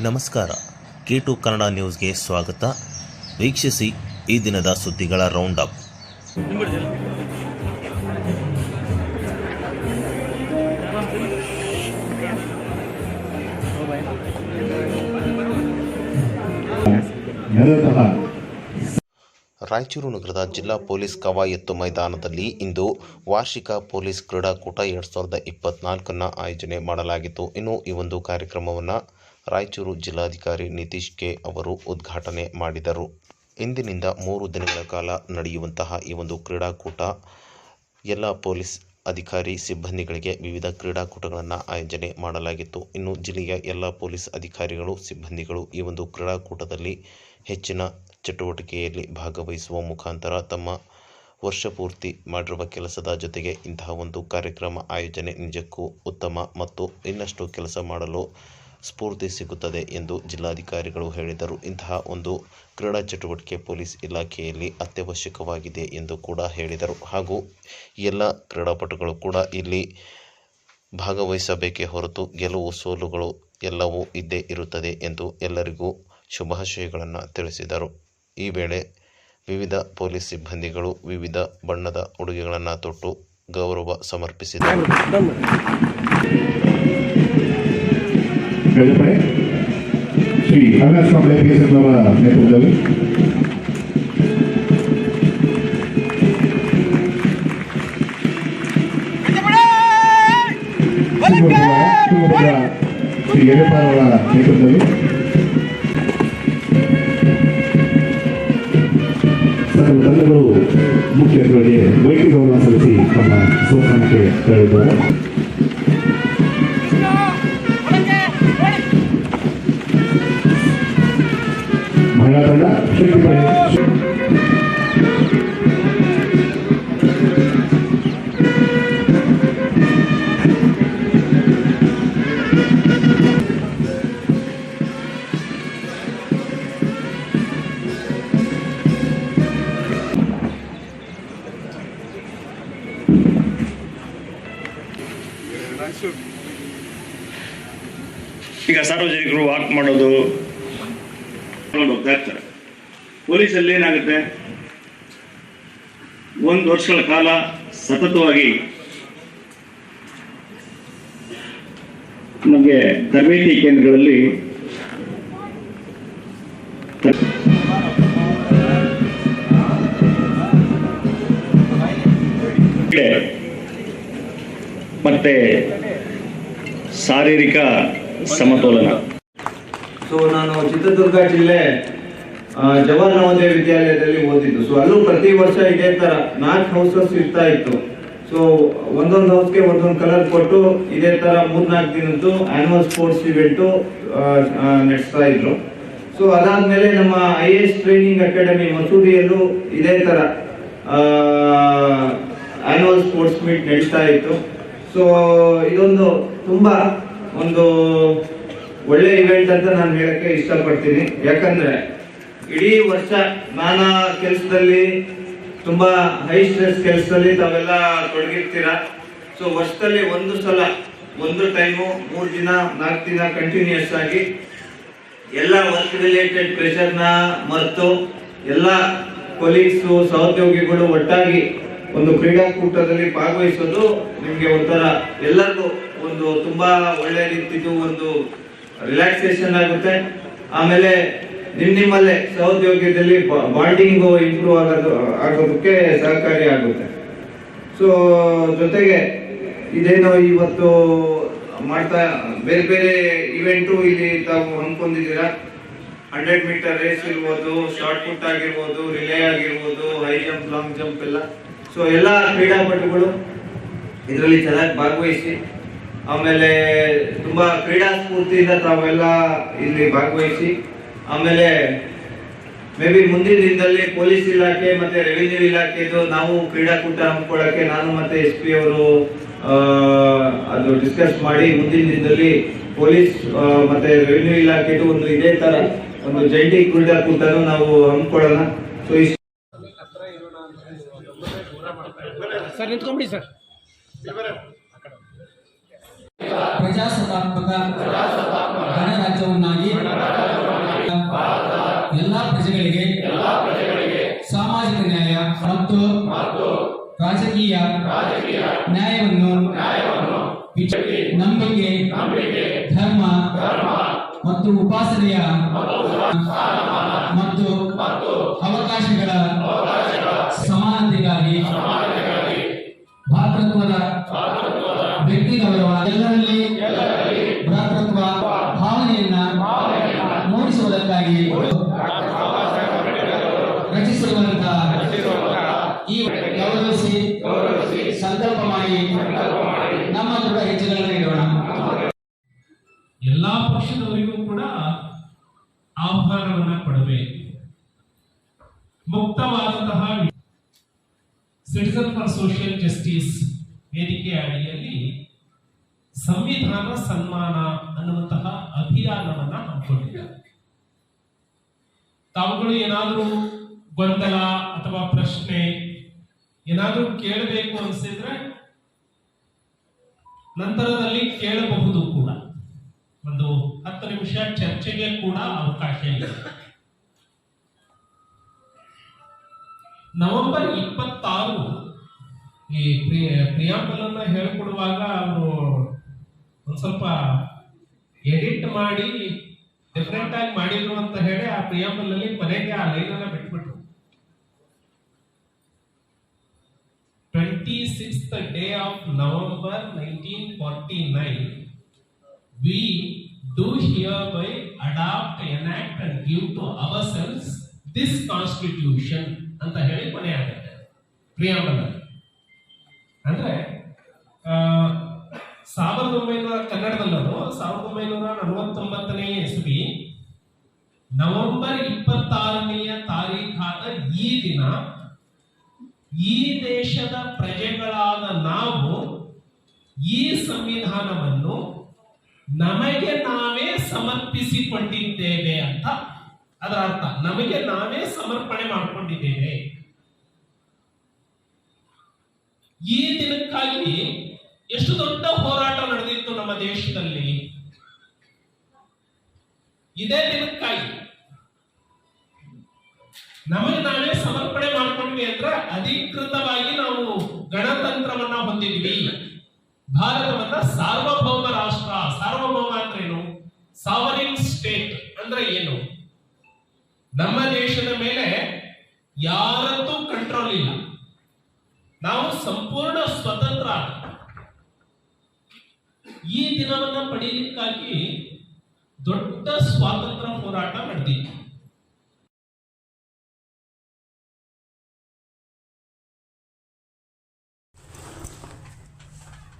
ನಮಸ್ಕಾರ. K2 ಕನ್ನಡ ನ್ಯೂಸ್ಗೆ ಸ್ವಾಗತ. ವೀಕ್ಷಿಸಿ ಈ ದಿನದ ಸುದ್ದಿಗಳ ರೌಂಡ್ ಅಪ್. ರಾಯಚೂರು ನಗರದ ಜಿಲ್ಲಾ ಪೊಲೀಸ್ ಕವಾಯತ್ತು ಮೈದಾನದಲ್ಲಿ ಇಂದು ವಾರ್ಷಿಕ ಪೊಲೀಸ್ ಕ್ರೀಡಾಕೂಟ 2024 ಆಯೋಜನೆ ಮಾಡಲಾಗಿತ್ತು. ಇನ್ನು ಈ ಒಂದು ಕಾರ್ಯಕ್ರಮವನ್ನು ರಾಯಚೂರು ಜಿಲ್ಲಾಧಿಕಾರಿ ನಿತೀಶ್ ಕೆ ಅವರು ಉದ್ಘಾಟನೆ ಮಾಡಿದರು. ಇಂದಿನಿಂದ 3 ದಿನಗಳ ಕಾಲ ನಡೆಯುವಂತಹ ಈ ಒಂದು ಕ್ರೀಡಾಕೂಟ ಎಲ್ಲ ಪೊಲೀಸ್ ಅಧಿಕಾರಿ ಸಿಬ್ಬಂದಿಗಳಿಗೆ ವಿವಿಧ ಕ್ರೀಡಾಕೂಟಗಳನ್ನು ಆಯೋಜನೆ ಮಾಡಲಾಗಿತ್ತು. ಇನ್ನು ಜಿಲ್ಲೆಯ ಎಲ್ಲ ಪೊಲೀಸ್ ಅಧಿಕಾರಿಗಳು ಸಿಬ್ಬಂದಿಗಳು ಈ ಒಂದು ಕ್ರೀಡಾಕೂಟದಲ್ಲಿ ಹೆಚ್ಚಿನ ಚಟುವಟಿಕೆಯಲ್ಲಿ ಭಾಗವಹಿಸುವ ಮುಖಾಂತರ ತಮ್ಮ ವರ್ಷಪೂರ್ತಿ ಮಾಡಿರುವ ಕೆಲಸದ ಜೊತೆಗೆ ಇಂತಹ ಒಂದು ಕಾರ್ಯಕ್ರಮ ಆಯೋಜನೆ ನಿಜಕ್ಕೂ ಉತ್ತಮ ಮತ್ತು ಇನ್ನಷ್ಟು ಕೆಲಸ ಮಾಡಲು ಸ್ಫೂರ್ತಿ ಸಿಗುತ್ತದೆ ಎಂದು ಜಿಲ್ಲಾಧಿಕಾರಿಗಳು ಹೇಳಿದರು. ಇಂತಹ ಒಂದು ಕ್ರೀಡಾ ಚಟುವಟಿಕೆ ಪೊಲೀಸ್ ಇಲಾಖೆಯಲ್ಲಿ ಅತ್ಯವಶ್ಯಕವಾಗಿದೆ ಎಂದು ಕೂಡ ಹೇಳಿದರು. ಹಾಗೂ ಎಲ್ಲ ಕ್ರೀಡಾಪಟುಗಳು ಕೂಡ ಇಲ್ಲಿ ಭಾಗವಹಿಸಬೇಕೇ ಹೊರತು ಗೆಲುವು ಸೋಲುಗಳು ಎಲ್ಲವೂ ಇದ್ದೇ ಇರುತ್ತದೆ ಎಂದು ಎಲ್ಲರಿಗೂ ಶುಭಾಶಯಗಳನ್ನು ತಿಳಿಸಿದರು. ಈ ವೇಳೆ ವಿವಿಧ ಪೊಲೀಸ್ ಸಿಬ್ಬಂದಿಗಳು ವಿವಿಧ ಬಣ್ಣದ ಉಡುಗೆಗಳನ್ನು ತೊಟ್ಟು ಗೌರವ ಸಮರ್ಪಿಸಿದರು. ಶ್ರೀ ರಂಗಸ್ವಾಮಿ ಅವರ ನೇತೃತ್ವದಲ್ಲಿ ಶ್ರೀ ಯಡಿಯೂರಪ್ಪ ಅವರ ನೇತೃತ್ವದಲ್ಲಿ ತಂಡಗಳು ಮುಖ್ಯಗಳಿಗೆ ವೈದ್ಯ ಗೌರವ ಸಲ್ಲಿಸಿ ತಮ್ಮ ಸೋಪಾನಕ್ಕೆ ತೆರಳಿದ್ದಾರೆ. ಮಹಿಳಾ ತಂಡ ಈಗ ಸಾರ್ವಜನಿಕರು ವಾಕ್ ಮಾಡೋದು ಹೋಗ್ತಾ ಇರ್ತಾರೆ. ಪೊಲೀಸಲ್ಲಿ ಏನಾಗುತ್ತೆ, 1 ವರ್ಷಗಳ ಕಾಲ ಸತತವಾಗಿ ನಮಗೆ ತರಬೇತಿ ಕೇಂದ್ರಗಳಲ್ಲಿ ಮತ್ತೆ ಶಾರೀರಿಕ ಸಮತೋಲನ. ನಾನು ಚಿತ್ರದುರ್ಗ ಜಿಲ್ಲೆ ಜವಾಹರ್ ನವೋದಯ ವಿದ್ಯಾಲಯದಲ್ಲಿ ಓದಿದ್ದು. ಅಲ್ಲೂ ಪ್ರತಿ ವರ್ಷ ಇದೇ ತರ 4 ಹೌಸಸ್ ಇರ್ತಾ ಇತ್ತು. ಒಂದೊಂದು ಹೌಸ್ಗೆ ಒಂದೊಂದು ಕಲರ್ ಕೊಟ್ಟು ಇದೇ ತರ 3-4 ದಿನದ್ದು ಆನ್ಯುವಲ್ ಸ್ಪೋರ್ಟ್ಸ್ ಇವೆಂಟು ನಡೆಸ್ತಾ ಇದ್ರು. ಅದಾದ್ಮೇಲೆ ನಮ್ಮ IAS ಟ್ರೈನಿಂಗ್ ಅಕಾಡೆಮಿ ಮಸೂರಿಯಲ್ಲೂ ಇದೇ ತರ ಆನ್ಯುವಲ್ ಸ್ಪೋರ್ಟ್ಸ್ ಮೀಟ್ ನಡೆಸ್ತಾ ಇತ್ತು. ಇದೊಂದು ತುಂಬಾ ಒಂದು ಒಳ್ಳೆ ಇವೆಂಟ್ ಅಂತ ನಾನು ಹೇಳಕ್ಕೆ ಇಷ್ಟಪಡ್ತೀನಿ. ಯಾಕಂದ್ರೆ ಇಡೀ ವರ್ಷ ನಾನಾ ಕೆಲಸದಲ್ಲಿ ತುಂಬಾ ಹೈ ಸ್ಟ್ರೆಸ್ ಕೆಲಸದಲ್ಲಿ ತಾವೆಲ್ಲ ತೊಡಗಿರ್ತೀರಾ. ವರ್ಷದಲ್ಲಿ ಒಂದು ಸಲ ಒಂದು ಟೈಮು 3 ದಿನ 4 ದಿನ ಕಂಟಿನ್ಯೂಸ್ ಆಗಿ ಎಲ್ಲ ವರ್ಕ್ ರಿಲೇಟೆಡ್ ಪ್ರೆಷರ್ನ ಮರೆತು ಎಲ್ಲ ಕೊಲೀಗ್ಸು ಸಹೋದ್ಯೋಗಿಗಳು ಒಟ್ಟಾಗಿ ಒಂದು ಕ್ರೀಡಾಕೂಟದಲ್ಲಿ ಭಾಗವಹಿಸೋದು ನಿಮಗೆ ಒಂಥರ ಎಲ್ಲರಿಗೂ ಒಂದು ತುಂಬಾ ಒಳ್ಳೆ ರೀತಿದು ಒಂದು ರಿಲ್ಯಾಕ್ಸೇಷನ್ ಆಗುತ್ತೆ. ಆಮೇಲೆ ನಿಮ್ಮಲ್ಲೇ ಸಹೋದ್ಯೋಗದಲ್ಲಿ ಬಾಂಡಿಂಗ್ ಇಂಪ್ರೂವ್ ಆಗೋದಕ್ಕೆ ಸಹಕಾರಿ ಆಗುತ್ತೆ. ಜೊತೆಗೆ ಇದೇನೋ ಇವತ್ತು ಮಾಡ್ತಾ ಬೇರೆ ಬೇರೆ ಇವೆಂಟು ಇಲ್ಲಿ ತಾವು ಹಮ್ಮಿಕೊಂಡಿದ್ದೀರಾ. 100 ಮೀಟರ್ ರೇಸ್ ಇರ್ಬೋದು, ಶಾರ್ಟ್ ಪುಟ್ ಆಗಿರ್ಬೋದು, ರಿಲೇ ಆಗಿರ್ಬೋದು, ಹೈ ಜಂಪ್, ಲಾಂಗ್ ಜಂಪ್ ಎಲ್ಲ. ಎಲ್ಲ ಕ್ರೀಡಾಪಟುಗಳು ಇದರಲ್ಲಿ ಚೆನ್ನಾಗಿ ಭಾಗವಹಿಸಿ ಆಮೇಲೆ ತುಂಬಾ ಕ್ರೀಡಾ ಸ್ಫೂರ್ತಿಯಿಂದ ತಾವೆಲ್ಲ ಇಲ್ಲಿ ಭಾಗವಹಿಸಿ ಆಮೇಲೆ ಮೇ ಬಿ ಮುಂದಿನ ದಿನದಲ್ಲಿ ಪೊಲೀಸ್ ಇಲಾಖೆ ಮತ್ತೆ ರೆವಿನ್ಯೂ ಇಲಾಖೆದು ನಾವು ಕ್ರೀಡಾಕೂಟ ಹಮ್ಮಿಕೊಳ್ಳಕ್ಕೆ ನಾನು ಮತ್ತೆ SP ಅವರು ಅದು ಡಿಸ್ಕಸ್ ಮಾಡಿ ಮುಂದಿನ ದಿನದಲ್ಲಿ ಪೊಲೀಸ್ ಮತ್ತೆ ರೆವಿನ್ಯೂ ಇಲಾಖೆದು ಒಂದು ಇದೇ ತರ ಒಂದು ಜಂಟಿ ಕ್ರೀಡಾಕೂಟನು ನಾವು ಹಮ್ಮಿಕೊಳ್ಳೋಣ. Sir ನಿಂತ್ಕೊಂಬಿಡಿ sir. ಪ್ರಜಾಸತ್ತಾತ್ಮಕ ಗಣರಾಜ್ಯವನ್ನಾಗಿ ಎಲ್ಲ ಪ್ರಜೆಗಳಿಗೆ ಸಾಮಾಜಿಕ ನ್ಯಾಯ ಮತ್ತು ರಾಜಕೀಯ ನ್ಯಾಯವನ್ನು ನಂಬಿಕೆ ಧರ್ಮ ಮತ್ತು ಉಪಾಸನೆಯ ಮತ್ತು ಅವಕಾಶಗಳ ಸಮಾನತೆಗಾಗಿ ಭ್ರಾತೃತ್ವದ ವ್ಯಕ್ತಿ ಗೌರವ ಎಲ್ಲರಲ್ಲಿ ಭ್ರಾತೃತ್ವ ಭಾವನೆಯನ್ನ ಮೂಡಿಸುವುದಕ್ಕಾಗಿ ರಚಿಸಿರುವಂತಹ ಈ ಗೌರವಿಸಿ ಸಂಕಲ್ಪ ಮಾಡಿ ನಮ್ಮ ದೃಢ ಹೆಜ್ಜೆಗಳನ್ನು ಇಡೋಣ. ಎಲ್ಲಾ ಪಕ್ಷದವರಿಗೂ ಕೂಡ ಆಹ್ವಾನವನ್ನ ಕೊಡಬೇಕು. ಮುಕ್ತವಾದಂತಹ ಸಿಟಿಸನ್ ಫಾರ್ ಸೋಷಿಯಲ್ ಜಸ್ಟಿಸ್ ವೇದಿಕೆ ಅಡಿಯಲ್ಲಿ ಸಂವಿಧಾನ ಸನ್ಮಾನ ಅನ್ನುವಂತಹ ಅಭಿಯಾನವನ್ನ ಹಮ್ಮಿಕೊಂಡಿದ್ದಾರೆ. ತಾವುಗಳು ಏನಾದರೂ ಗೊಂದಲ ಅಥವಾ ಪ್ರಶ್ನೆ ಏನಾದರೂ ಕೇಳಬೇಕು ಅನಿಸಿದ್ರೆ ನಂತರದಲ್ಲಿ ಕೇಳಬಹುದು ಕೂಡ. ಒಂದು 10 ನಿಮಿಷ ಚರ್ಚೆಗೆ ಕೂಡ ಅವಕಾಶ ಇದೆ. ನವೆಂಬರ್ 26 ಈ ಪ್ರಿಯಾಂಬಲ್ ಅನ್ನ ಹೇಳ್ಕೊಡುವಾಗ ಅವರು ಒಂದ್ ಸ್ವಲ್ಪ ಎಡಿಟ್ ಮಾಡಿ ಡಿಫರೆಂಟ್ ಆಗಿ ಮಾಡಿದ್ರು ಅಂತ ಹೇಳಿ ಆ ಪ್ರಿಯಾಂಬಲ್ ಅಲ್ಲಿ ಕೊನೆಗೆ ಆ ಲೈನ್ ಅನ್ನ ಬಿಟ್ಬಿಟ್ರು. 26th day of November 1949 we do hereby adopt, enact and give to ourselves this constitution ಅಂತ ಹೇಳಿ ಕೊನೆ ಆಗುತ್ತೆ ಪ್ರಿಯಾಂಬಲ್. ಅಂದ್ರೆ 1900 ಕನ್ನಡದಲ್ಲದು 1949ನೇ ಇಸ್ವಿ ನವೆಂಬರ್ 26ನೇ ತಾರೀಖಾದ ಈ ದಿನ ಈ ದೇಶದ ಪ್ರಜೆಗಳಾದ ನಾವು ಈ ಸಂವಿಧಾನವನ್ನು ನಮಗೆ ನಾವೇ ಸಮರ್ಪಿಸಿಕೊಂಡಿದ್ದೇವೆ ಅಂತ ಅದರ ಅರ್ಥ. ನಮಗೆ ನಾವೇ ಸಮರ್ಪಣೆ ಮಾಡಿಕೊಂಡಿದ್ದೇವೆ. ಈ ದಿನಕ್ಕಾಗಿ ಎಷ್ಟು ದೊಡ್ಡ ಹೋರಾಟ ನಡೆದಿತ್ತು ನಮ್ಮ ದೇಶದಲ್ಲಿ. ಇದೇ ದಿನಕ್ಕಾಗಿ ನಮಗೆ ನಾವೇ ಸಮರ್ಪಣೆ ಮಾಡ್ಕೊಂಡ್ವಿ ಅಂದ್ರೆ ಅಧಿಕೃತವಾಗಿ ನಾವು ಗಣತಂತ್ರವನ್ನ ಹೊಂದಿದ್ವಿ. ಭಾರತವನ್ನ ಸಾರ್ವಭೌಮ ರಾಷ್ಟ್ರ. ಸಾರ್ವಭೌಮ ಅಂದ್ರೆ ಏನು? ಸಾವರಿನ್ ಸ್ಟೇಟ್ ಅಂದ್ರೆ ಏನು? ನಮ್ಮ ದೇಶದ ಮೇಲೆ ಯಾರದ್ದು ಕಂಟ್ರೋಲ್ ಇಲ್ಲ. ನಾವು ಸಂಪೂರ್ಣ ಸ್ವತಂತ್ರ. ಈ ದಿನವನ್ನ ಪಡೆಯಲಿಕ್ಕಾಗಿ ದೊಡ್ಡ ಸ್ವಾತಂತ್ರ್ಯ ಹೋರಾಟ ನಡೆದಿತ್ತು.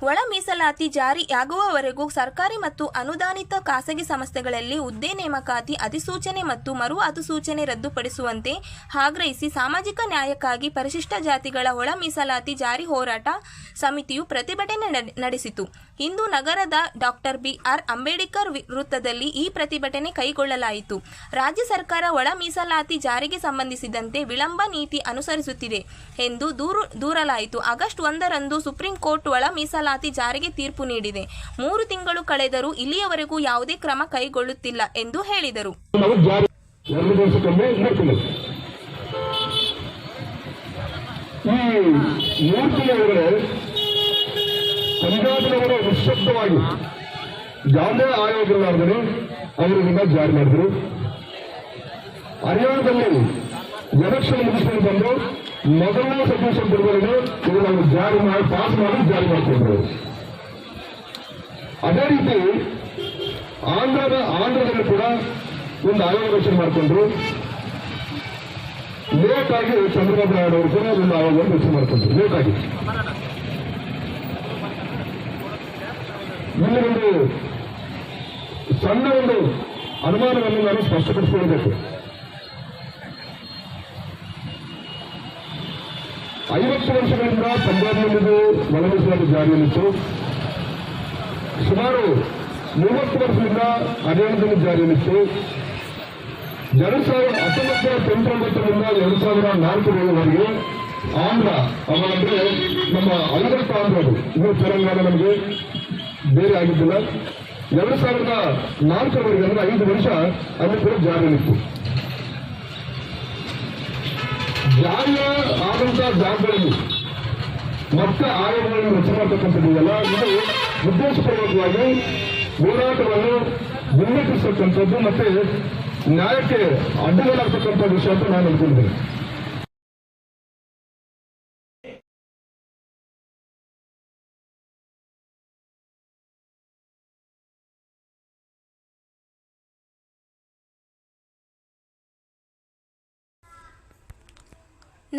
ಒಳ ಮೀಸಲಾತಿ ಜಾರಿಯಾಗುವವರೆಗೂ ಸರ್ಕಾರಿ ಮತ್ತು ಅನುದಾನಿತ ಖಾಸಗಿ ಸಂಸ್ಥೆಗಳಲ್ಲಿ ಹುದ್ದೆ ನೇಮಕಾತಿ ಅಧಿಸೂಚನೆ ಮತ್ತು ಮರು ಅಧಿಸೂಚನೆ ರದ್ದುಪಡಿಸುವಂತೆ ಆಗ್ರಹಿಸಿ ಸಾಮಾಜಿಕ ನ್ಯಾಯಕ್ಕಾಗಿ ಪರಿಶಿಷ್ಟ ಜಾತಿಗಳ ಒಳ ಮೀಸಲಾತಿ ಜಾರಿ ಹೋರಾಟ ಸಮಿತಿಯು ಪ್ರತಿಭಟನೆ ನಡೆಸಿತು. ಇಂದು ನಗರದ ಡಾಕ್ಟರ್ ಬಿ.ಆರ್. ಅಂಬೇಡ್ಕರ್ ವೃತ್ತದಲ್ಲಿ ಈ ಪ್ರತಿಭಟನೆ ಕೈಗೊಳ್ಳಲಾಯಿತು. ರಾಜ್ಯ ಸರ್ಕಾರ ಒಳ ಮೀಸಲಾತಿ ಜಾರಿಗೆ ಸಂಬಂಧಿಸಿದಂತೆ ವಿಳಂಬ ನೀತಿ ಅನುಸರಿಸುತ್ತಿದೆ ಎಂದು ದೂರಲಾಯಿತು. ಆಗಸ್ಟ್ 1ರಂದು ಸುಪ್ರೀಂ ಕೋರ್ಟ್ ಒಳ ಮೀಸಲಾತಿ ಜಾರಿಗೆ ತೀರ್ಪು ನೀಡಿದೆ. 3 ತಿಂಗಳು ಕಳೆದರೂ ಇಲ್ಲಿಯವರೆಗೂ ಯಾವುದೇ ಕ್ರಮ ಕೈಗೊಳ್ಳುತ್ತಿಲ್ಲ ಎಂದು ಹೇಳಿದರು. ಪಂಜಾಬ್ನವರು ನಿಶ್ಶಬ್ದವಾಗಿ ಯಾವುದೇ ಆಯೋಗಗಳಾದರೆ ಅವರಿಂದ ಜಾರಿ ಮಾಡಿದ್ರು. ಹರಿಯಾಣದಲ್ಲಿ ಎಲೆಕ್ಷನ್ ಮುಗಿಸ್ಕೊಂಡು ಬಂದು ಮೊದಲನೇ ಸಬ್ಮಿಷನ್ ಬಿಡುಗಡೆ ಇದನ್ನು ಜಾರಿ ಮಾಡಿ ಪಾಸ್ ಮಾಡಿ ಜಾರಿ ಮಾಡಿಕೊಂಡ್ರು. ಅದೇ ರೀತಿ ಆಂಧ್ರದಲ್ಲಿ ಕೂಡ ಒಂದು ಆಯೋಗ ರಚನೆ ಮಾಡಿಕೊಂಡ್ರು. ಲೇಟ್ ಆಗಿ ಚಂದ್ರಬಾಬು ನಾಯ್ಡು ಅವರು ಕೂಡ ಒಂದು ಆಯೋಗ ರಚನೆ ಮಾಡಿಕೊಂಡ್ರು. ಲೇಟ್ ಆಗಿ ಇಲ್ಲಿ ಒಂದು ಸಣ್ಣ ಒಂದು ಅನುಮಾನವನ್ನು ನಾನು ಸ್ಪಷ್ಟಪಡಿಸಿಕೊಳ್ಳಬೇಕು. 50 ವರ್ಷಗಳಿಂದ ಪಂಜಾಬ್ನಲ್ಲಿದ್ದು ಒಳ ಮೀಸಲಾತಿ ಜಾರಿಯಲ್ಲಿತ್ತು. ಸುಮಾರು 30 ವರ್ಷದಿಂದ ಹರಿಯಾಣದಲ್ಲಿ ಜಾರಿಯಲ್ಲಿತ್ತು. 1999ರಿಂದ 2004ವರೆಗೆ ಆಂಧ್ರ ಅವರಂದ್ರೆ ನಮ್ಮ ಅವಿಭಕ್ತ ಆಂಧ್ರದು ಇದು ತೆಲಂಗಾಣ ನಮಗೆ ಬೇರೆ ಆಗಿದ್ದಿಲ್ಲ. 2004ರವರೆಗೆ ಅಂದ್ರೆ 5 ವರ್ಷ ಅಲ್ಲಿ ಕೂಡ ಜಾರಿಯಲ್ಲಿತ್ತು. ಜಾರಿಯ ಆದಂತಹ ಜಾಗಗಳಲ್ಲಿ ಮತ್ತೆ ಆಯೋಗಗಳನ್ನು ರಚನೆ ಮಾಡ್ತಕ್ಕಂಥದ್ದೆಲ್ಲ ಇದು ಉದ್ದೇಶಪೂರ್ವಕವಾಗಿ ಹೋರಾಟವನ್ನು ಮುನ್ನಡೆಸತಕ್ಕಂಥದ್ದು ಮತ್ತೆ ನ್ಯಾಯಕ್ಕೆ ಅಡ್ಡಗಳಾಗ್ತಕ್ಕಂಥ ವಿಷಯ ಅಂತ ನಾನು ಅನ್ಕೊಂಡಿದ್ದೇನೆ.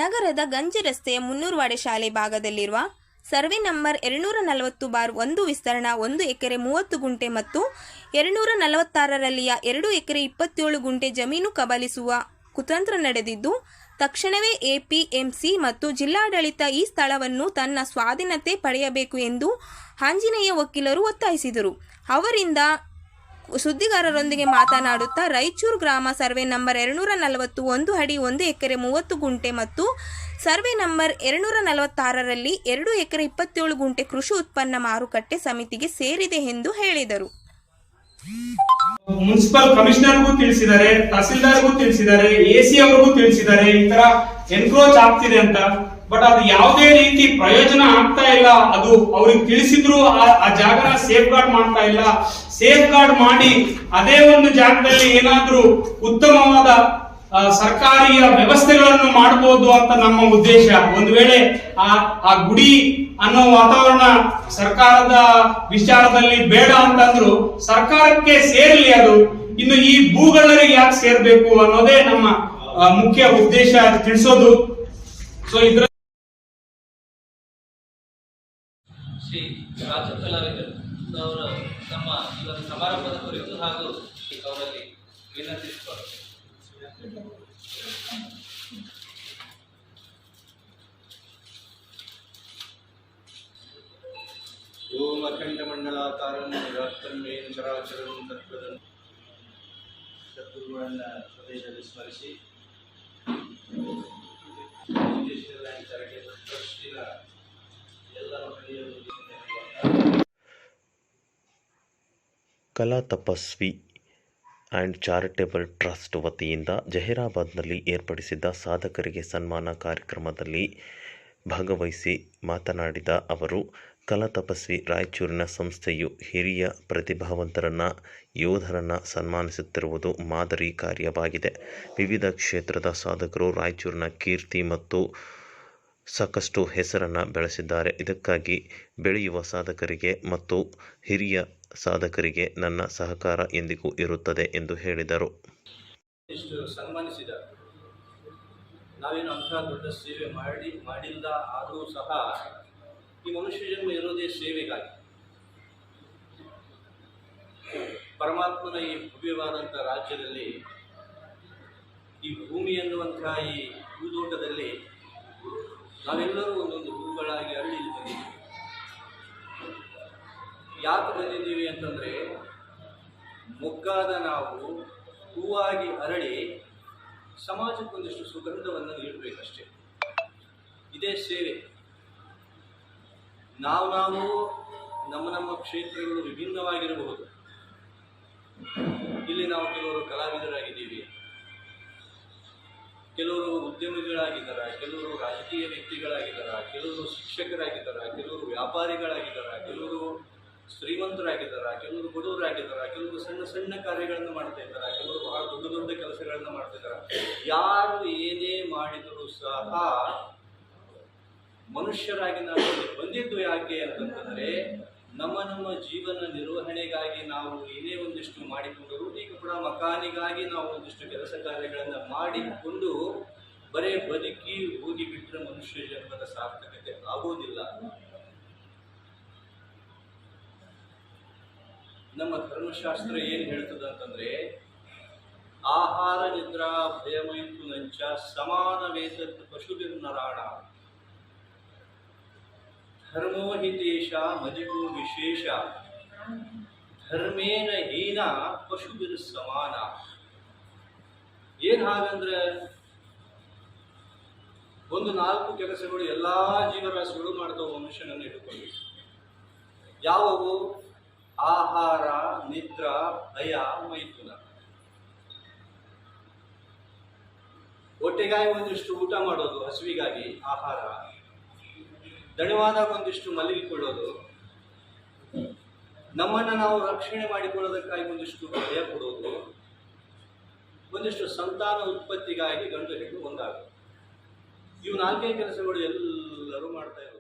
ನಗರದ ಗಂಜಿ ರಸ್ತೆಯ ಮುನ್ನೂರುವಾಡೆ ಶಾಲೆ ಭಾಗದಲ್ಲಿರುವ ಸರ್ವೆ ನಂಬರ್ 240/1 ವಿಸ್ತರಣಾ 1 ಎಕರೆ 30 ಗುಂಟೆ ಮತ್ತು 246ರಲ್ಲಿಯ 2 ಎಕರೆ 27 ಗುಂಟೆ ಜಮೀನು ಕಬಳಿಸುವ ಕುತಂತ್ರ ನಡೆದಿದ್ದು, ತಕ್ಷಣವೇ ಎಪಿಎಂಸಿ ಮತ್ತು ಜಿಲ್ಲಾಡಳಿತ ಈ ಸ್ಥಳವನ್ನು ತನ್ನ ಸ್ವಾಧೀನತೆ ಪಡೆಯಬೇಕು ಎಂದು ಆಂಜನೇಯ ವಕೀಲರು ಒತ್ತಾಯಿಸಿದರು. ಅವರಿಂದ ಸುದ್ದಿಗಾರರೊಂದಿಗೆ ಮಾತನಾಡುತ್ತಾ ರಾಯಚೂರು ಗ್ರಾಮ ಸರ್ವೆ ನಂಬರ್ 240 1 ಅಡಿ 1 ಎಕರೆ 30 ಗುಂಟೆ ಮತ್ತು ಸರ್ವೆ ನಂಬರ್ 246ರಲ್ಲಿ 2 ಎಕರೆ 27 ಗುಂಟೆ ಕೃಷಿ ಉತ್ಪನ್ನ ಮಾರುಕಟ್ಟೆ ಸಮಿತಿಗೆ ಸೇರಿದೆ ಎಂದು ಹೇಳಿದರು. ಮುನ್ಸಿಪಲ್ ಕಮಿಷನರ್ಗೂ ತಿಳಿಸಿದ್ದಾರೆ, ತಹಸೀಲ್ದಾರ್ಗೂ ತಿಳಿಸಿದ್ದಾರೆ, ಎಸಿ ಅವರಿಗೂ ತಿಳಿಸಿದ್ದಾರೆ ಈ ತರ ಎನ್ಕ್ರೋಚ್ ಆಗ್ತಿದೆ ಅಂತ. ಬಟ್ ಅದು ಯಾವುದೇ ರೀತಿ ಪ್ರಯೋಜನ ಆಗ್ತಾ ಇಲ್ಲ. ಅದು ಅವ್ರಿಗೆ ತಿಳಿಸಿದ್ರು ಆ ಜಾಗನ ಸೇಫ್ ಗಾರ್ಡ್ ಮಾಡ್ತಾ ಇಲ್ಲ. ಸೇಫ್ ಗಾರ್ಡ್ ಮಾಡಿ ಅದೇ ಒಂದು ಜಾಗದಲ್ಲಿ ಏನಾದ್ರೂ ಉತ್ತಮವಾದ ಸರ್ಕಾರಿ ವ್ಯವಸ್ಥೆಗಳನ್ನು ಮಾಡಬಹುದು ಅಂತ ನಮ್ಮ ಉದ್ದೇಶ. ಒಂದು ವೇಳೆ ಆ ಗುಡಿ ಅನ್ನೋ ವಾತಾವರಣ ಸರ್ಕಾರದ ವಿಚಾರದಲ್ಲಿ ಬೇಡ ಅಂತಂದ್ರು ಸರ್ಕಾರಕ್ಕೆ ಸೇರಲಿ. ಅದು ಇನ್ನು ಈ ಭೂಗಳ್ಳರಿಗೆ ಯಾಕೆ ಸೇರ್ಬೇಕು ಅನ್ನೋದೇ ನಮ್ಮ ಮುಖ್ಯ ಉದ್ದೇಶ ತಿಳಿಸೋದು. ಸೊ ಇದ್ರ ಶ್ರೀ ರಾಜು ಕಲಾವಿದರು ಅವರು ನಮ್ಮ ಈ ಒಂದು ಸಮಾರಂಭದ ಕುರಿತು ಹಾಗೂ ಅವರಲ್ಲಿ ವಿನಂತಿಸಿಕೊಳ್ಳುತ್ತಾರೆ. ಓಂ ಅಖಂಡ ಮಂಡಲಾಕಾರಂ ವ್ಯಾಪ್ತನ್ಮೇನ ಚರಾಚರಂ ತತ್ವದಂ ಸದ್ಗುರುಗಳನ್ನ ಸ್ವದೇಶದಲ್ಲಿ ಸ್ಮರಿಸಿ ಎಲ್ಲ ಮಕ್ಕಳಿಗೂ ಕಲಾ ತಪಸ್ವಿ ಆ್ಯಂಡ್ ಚಾರಿಟೇಬಲ್ ಟ್ರಸ್ಟ್ ವತಿಯಿಂದ ಜಹೀರಾಬಾದ್ನಲ್ಲಿ ಏರ್ಪಡಿಸಿದ್ದ ಸಾಧಕರಿಗೆ ಸನ್ಮಾನ ಕಾರ್ಯಕ್ರಮದಲ್ಲಿ ಭಾಗವಹಿಸಿ ಮಾತನಾಡಿದ ಅವರು, ಕಲಾ ತಪಸ್ವಿ ರಾಯಚೂರಿನ ಸಂಸ್ಥೆಯು ಹಿರಿಯ ಪ್ರತಿಭಾವಂತರನ್ನು, ಯೋಧರನ್ನು ಸನ್ಮಾನಿಸುತ್ತಿರುವುದು ಮಾದರಿ ಕಾರ್ಯವಾಗಿದೆ. ವಿವಿಧ ಕ್ಷೇತ್ರದ ಸಾಧಕರು ರಾಯಚೂರಿನ ಕೀರ್ತಿ ಮತ್ತು ಸಾಕಷ್ಟು ಹೆಸರನ್ನು ಬೆಳೆಸಿದ್ದಾರೆ. ಇದಕ್ಕಾಗಿ ಬೆಳೆಯುವ ಸಾಧಕರಿಗೆ ಮತ್ತು ಹಿರಿಯ ಸಾಧಕರಿಗೆ ನನ್ನ ಸಹಕಾರ ಎಂದಿಗೂ ಇರುತ್ತದೆ ಎಂದು ಹೇಳಿದರು. ಇಷ್ಟು ಸನ್ಮಾನಿಸಿದ ನಾವೇನು ಅಂಥ ದೊಡ್ಡ ಸೇವೆ ಮಾಡಿಲ್ಲ ಆದರೂ ಸಹ ಈ ಮನುಷ್ಯ ಜನ್ಮ ಇರೋದೇ ಸೇವೆಗಾಗಿ. ಪರಮಾತ್ಮನ ಈ ಭವ್ಯವಾದಂಥ ರಾಜ್ಯದಲ್ಲಿ ಈ ಭೂಮಿ ಎನ್ನುವಂಥ ಈ ಭೂದೋಟದಲ್ಲಿ ನಾವೆಲ್ಲರೂ ಒಂದೊಂದು ಹೂಗಳಾಗಿ ಅರಳಿ ಬಂದಿದ್ದೀವಿ. ಯಾಕೆ ಬಂದಿದ್ದೀವಿ ಅಂತಂದರೆ, ಮೊಗ್ಗಾದ ನಾವು ಹೂವಾಗಿ ಅರಳಿ ಸಮಾಜಕ್ಕೊಂದಿಷ್ಟು ಸುಗಂಧವನ್ನು ನೀಡಬೇಕಷ್ಟೇ. ಇದೇ ಸೇವೆ. ನಾವು ನಮ್ಮ ಕ್ಷೇತ್ರಗಳು ವಿಭಿನ್ನವಾಗಿರಬಹುದು. ಇಲ್ಲಿ ನಾವು ಕೆಲವರು ಕಲಾವಿದರಾಗಿದ್ದೀವಿ, ಕೆಲವರು ಉದ್ಯಮಿಗಳಾಗಿದ್ದಾರೆ, ಕೆಲವರು ರಾಜಕೀಯ ವ್ಯಕ್ತಿಗಳಾಗಿದ್ದಾರೆ, ಕೆಲವರು ಶಿಕ್ಷಕರಾಗಿದ್ದಾರೆ, ಕೆಲವರು ವ್ಯಾಪಾರಿಗಳಾಗಿದ್ದಾರೆ, ಕೆಲವರು ಶ್ರೀಮಂತರಾಗಿದ್ದಾರೆ, ಕೆಲವರು ಬಡವರಾಗಿದ್ದಾರೆ, ಕೆಲವರು ಸಣ್ಣ ಸಣ್ಣ ಕಾರ್ಯಗಳನ್ನು ಮಾಡ್ತಾ ಇದ್ದಾರೆ, ಕೆಲವರು ಬಹಳ ದೊಡ್ಡ ದೊಡ್ಡ ಕೆಲಸಗಳನ್ನು ಮಾಡ್ತಾ ಇದ್ದಾರೆ. ಯಾರು ಏನೇ ಮಾಡಿದರೂ ಸಹ ಮನುಷ್ಯರಾಗಿ ನಾವು ಬಂದಿದ್ದು ಯಾಕೆ ಅಂತಂತಂದರೆ, ನಮ್ಮ ಜೀವನ ನಿರ್ವಹಣೆಗಾಗಿ ನಾವು ಏನೇ ಒಂದಿಷ್ಟು ಮಾಡಿಕೊಂಡರು. ಈಗ ಕೂಡ ಮಕಾನಿಗಾಗಿ ನಾವು ಒಂದಿಷ್ಟು ಕೆಲಸ ಕಾರ್ಯಗಳನ್ನು ಮಾಡಿಕೊಂಡು ಬರೇ ಬದುಕಿ ಹೋಗಿಬಿಟ್ರೆ ಮನುಷ್ಯ ಜನ್ಮದ ಸಾರ್ಥಕತೆ ಆಗೋದಿಲ್ಲ. ನಮ್ಮ ಧರ್ಮಶಾಸ್ತ್ರ ಏನು ಹೇಳ್ತದೆ ಅಂತಂದರೆ, ಆಹಾರ ನಿದ್ರಾ ಭಯಮೈತು ನಂಚ ಸಮಾನ ವೇತತ್ ಪಶುಭಿರ್ನರಾಣ ಧರ್ಮೋ ಹಿತೇಶ ಮದಿಗೂ ವಿಶೇಷ ಧರ್ಮೇನ ಹೀನ ಪಶುಭಿರ್ ಸಮಾನ. ಏನು ಹಾಗಂದ್ರೆ, ಒಂದು 4 ಕೆಲಸಗಳು ಎಲ್ಲ ಜೀವರಾಶಿಗಳು ಮಾಡ್ತಾವೆ ಮನುಷ್ಯನನ್ನು ಇಟ್ಟುಕೊಂಡು. ಯಾವುವು? ಆಹಾರ, ನಿದ್ರಾ, ಭಯ, ಮೈಥುನ. ಹೊಟ್ಟೆಗಾಗಿ ಒಂದಿಷ್ಟು ಊಟ ಮಾಡೋದು, ಹಸಿವಿಗಾಗಿ ಆಹಾರ, ದಣಿವಾದಾಗ ಒಂದಿಷ್ಟು ಮಲಗಿಕೊಳ್ಳೋದು, ನಮ್ಮನ್ನು ನಾವು ರಕ್ಷಣೆ ಮಾಡಿಕೊಳ್ಳೋದಕ್ಕಾಗಿ ಒಂದಿಷ್ಟು ಭಯ ಕೊಡೋದು, ಒಂದಿಷ್ಟು ಸಂತಾನ ಉತ್ಪತ್ತಿಗಾಗಿ ಗಂಡು ಹೆಣ್ಣು ಒಂದಾಗೋದು. ಇವು 4 ಕೆಲಸಗಳು ಎಲ್ಲರೂ ಮಾಡ್ತಾ ಇದ್ದಾರೆ.